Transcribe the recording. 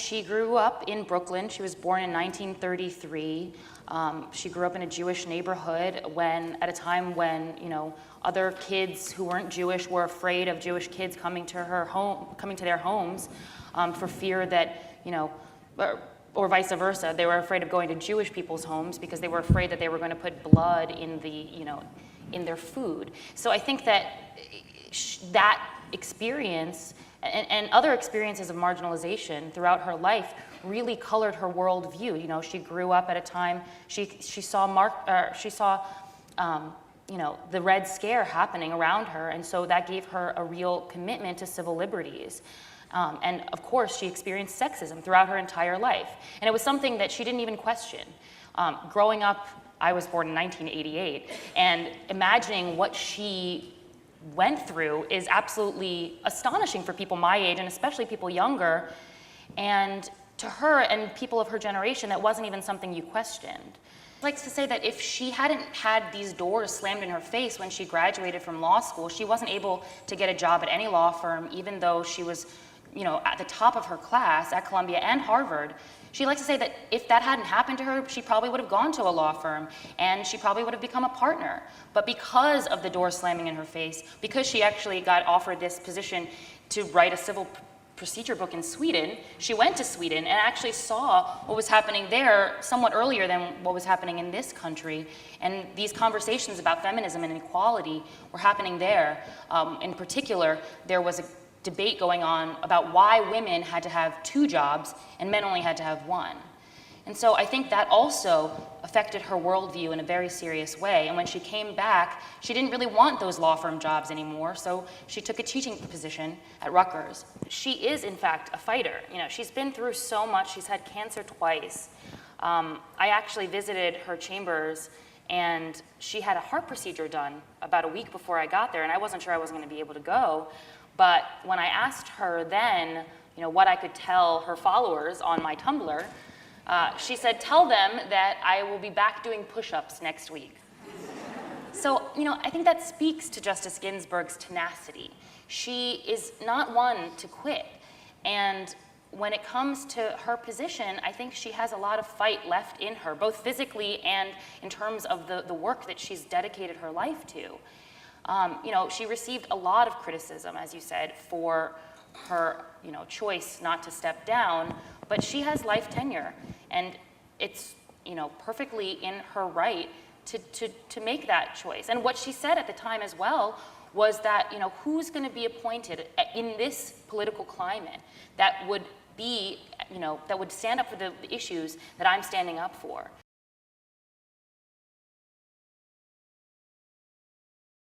she grew up in Brooklyn. She was born in 1933. She grew up in a Jewish neighborhood at a time when, other kids who weren't Jewish were afraid of Jewish kids coming to their homes for fear that, or vice versa. They were afraid of going to Jewish people's homes because they were afraid that they were going to put blood in in their food. So I think that that experience and other experiences of marginalization throughout her life really colored her worldview. She grew up at a time she saw the Red Scare happening around her, and so that gave her a real commitment to civil liberties. And of course, she experienced sexism throughout her entire life, and it was something that she didn't even question. Growing up, I was born in 1988, and imagining what she went through is absolutely astonishing for people my age, and especially people younger. And to her and people of her generation, that wasn't even something you questioned. I'd like to say that if she hadn't had these doors slammed in her face when she graduated from law school, she wasn't able to get a job at any law firm, even though she was, at the top of her class at Columbia and Harvard. She likes to say that if that hadn't happened to her, she probably would have gone to a law firm and she probably would have become a partner. But because of the door slamming in her face, because she actually got offered this position to write a civil procedure book in Sweden, she went to Sweden and actually saw what was happening there somewhat earlier than what was happening in this country. And these conversations about feminism and equality were happening there. In particular, there was a debate going on about why women had to have 2 jobs and men only had to have 1. And so I think that also affected her worldview in a very serious way. And when she came back, she didn't really want those law firm jobs anymore, so she took a teaching position at Rutgers. She is, in fact, a fighter. She's been through so much. She's had cancer twice. I actually visited her chambers, and she had a heart procedure done about a week before I got there, and I wasn't sure I was going to be able to go. But when I asked her then, what I could tell her followers on my Tumblr, she said, "Tell them that I will be back doing push-ups next week." So, I think that speaks to Justice Ginsburg's tenacity. She is not one to quit. And when it comes to her position, I think she has a lot of fight left in her, both physically and in terms of the work that she's dedicated her life to. She received a lot of criticism, as you said, for her, choice not to step down, but she has life tenure, and it's, perfectly in her right to make that choice. And what she said at the time as well was that, who's going to be appointed in this political climate that would be, that would stand up for the issues that I'm standing up for.